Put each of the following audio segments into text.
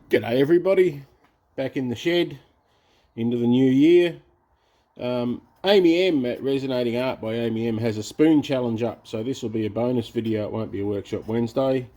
G'day everybody, back in the shed, into the new year. Amy M at Resonating Art by Amy M has a spoon challenge up, so this will be a bonus video, it won't be a workshop Wednesday.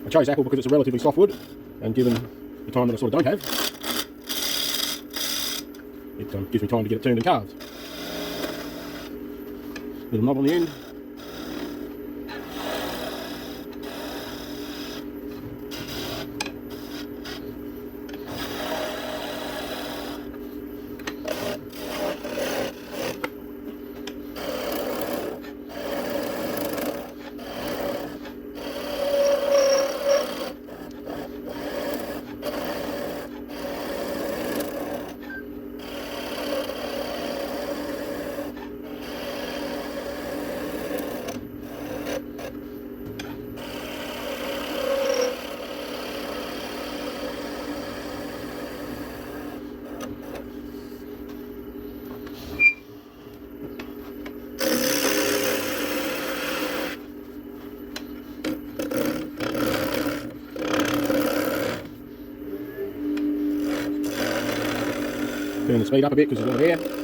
I chose apple because it's a relatively soft wood, and given the time that I sort of don't have, it gives me time to get it turned and carved. Little knob on the end. Turn the speed up a bit because there's a lot of air.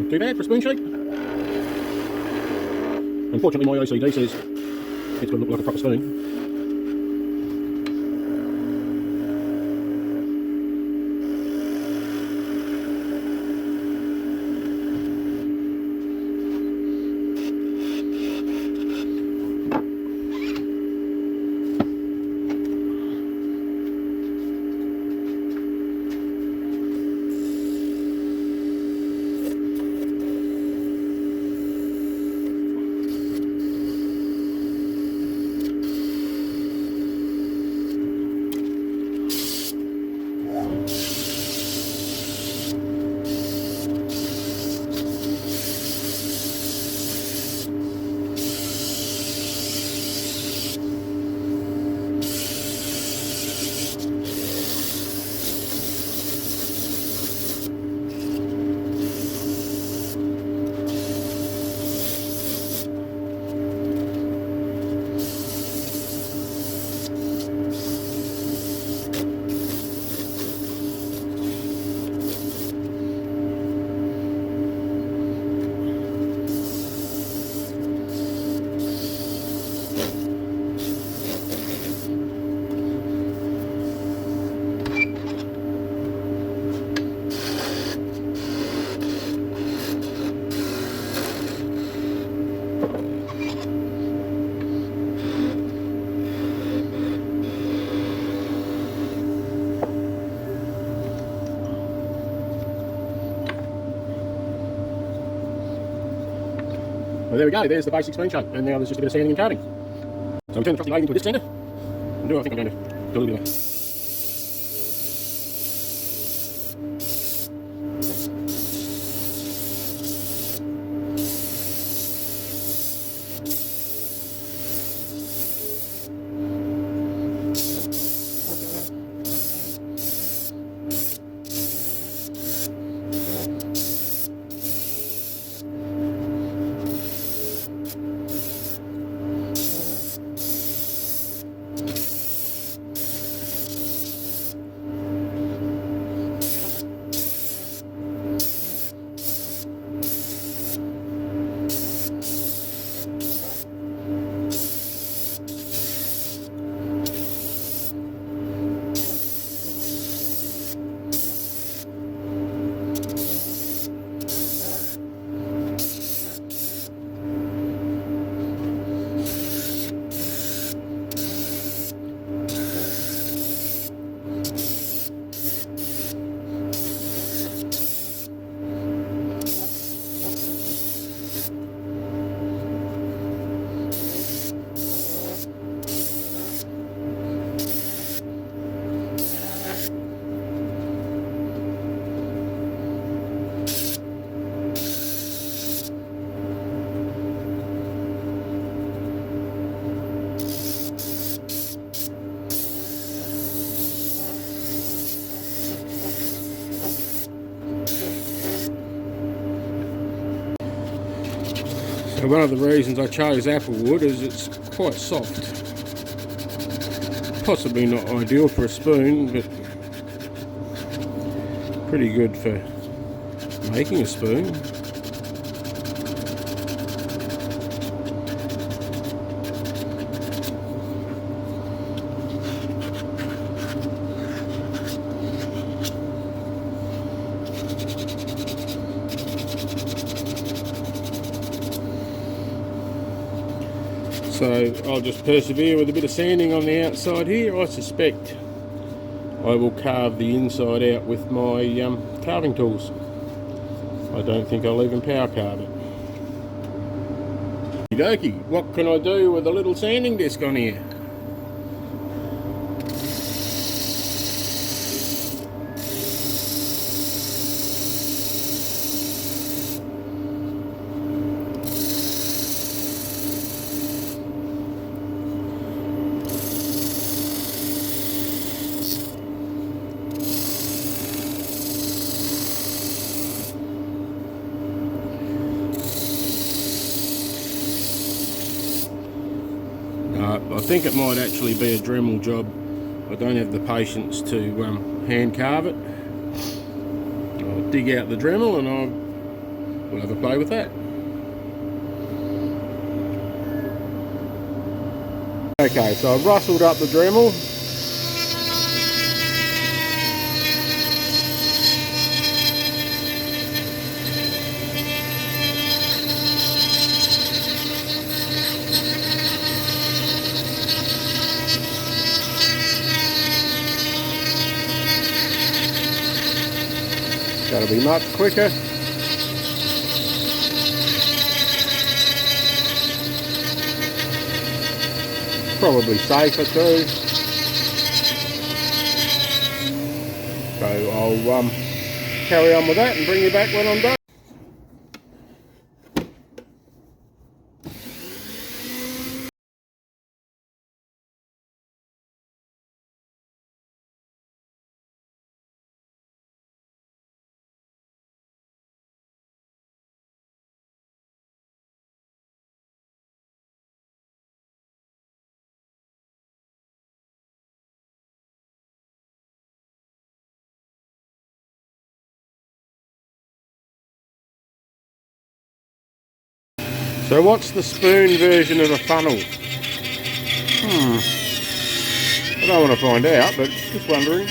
Too bad for a spoon shape. Unfortunately my OCD says it's got to look like a proper spoon. Well, there we go, there's the basic spoon shape, and now there's just a bit of sanding and coating. So I'm turning the trusty lathe into a disc sander, and I think I'm going to do a little bit of And one of the reasons I chose apple wood is it's quite soft. Possibly not ideal for a spoon, but pretty good for making a spoon. So I'll just persevere with a bit of sanding on the outside here. I suspect I will carve the inside out with my carving tools. I don't think I'll even power carve it. Okie dokie, what can I do with a little sanding disc on here? I think it might actually be a Dremel job. I don't have the patience to hand carve it. I'll dig out the Dremel and we'll have a play with that. Okay, so I've rustled up the Dremel. That'll be much quicker. Probably safer too. So I'll carry on with that and bring you back when I'm done. So what's the spoon version of a funnel? I don't want to find out, but just wondering.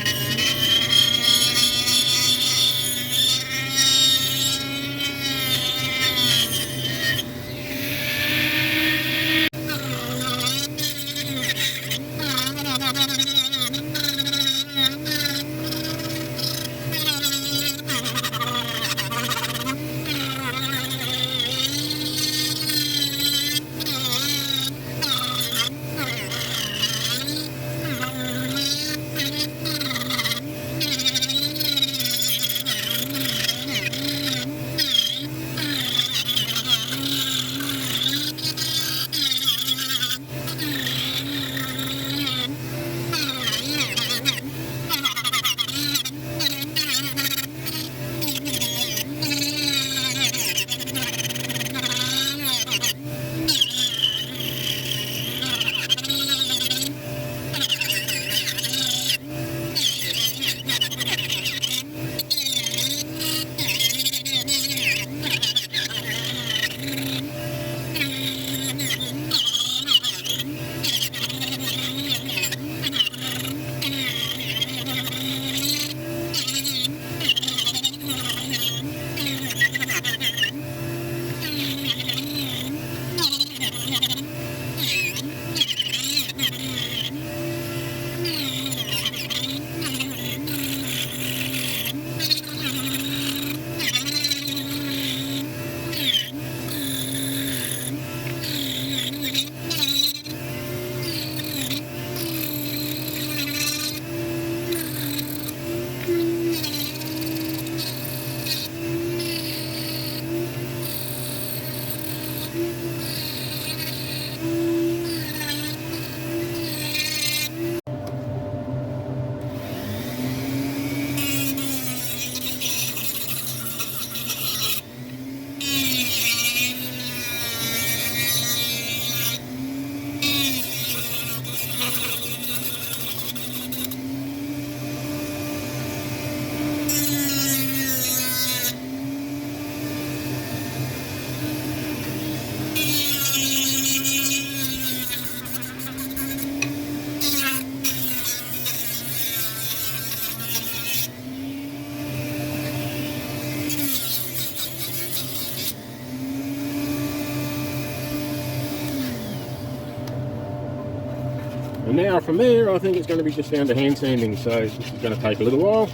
And now from there, I think it's going to be just down to hand sanding, so this is going to take a little while.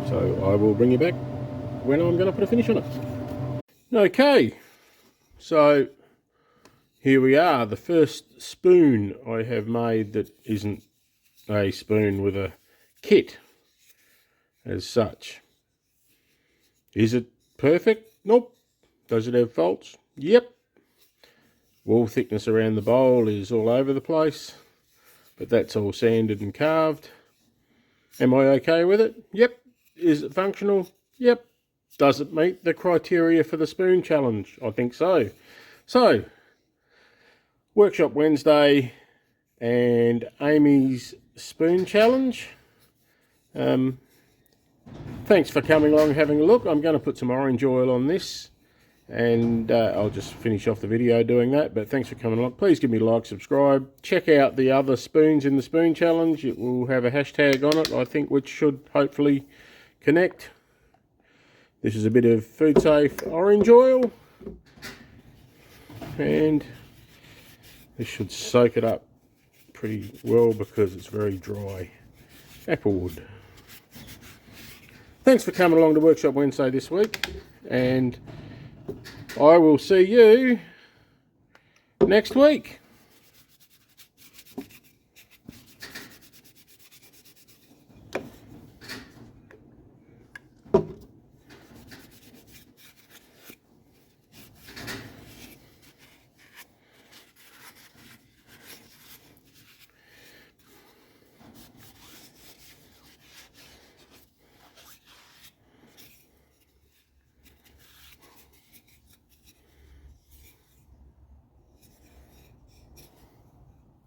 So I will bring you back when I'm going to put a finish on it. Okay, so here we are, the first spoon I have made that isn't a spoon with a kit as such. Is it perfect? Nope. Does it have faults? Yep. Wall thickness around the bowl is all over the place, but that's all sanded and carved. Am I okay with it? Yep. Is it functional? Yep. Does it meet the criteria for the spoon challenge? I think so. So, Workshop Wednesday and Amy's spoon challenge. Thanks for coming along and having a look. I'm going to put some orange oil on this, and I'll just finish off the video doing that. But thanks for coming along. Please give me a like, subscribe. Check out the other spoons in the spoon challenge. It will have a hashtag on it, I think, which should hopefully connect. This is a bit of Food Safe orange oil, and this should soak it up pretty well because it's very dry. Applewood. Thanks for coming along to Workshop Wednesday this week, and I will see you next week.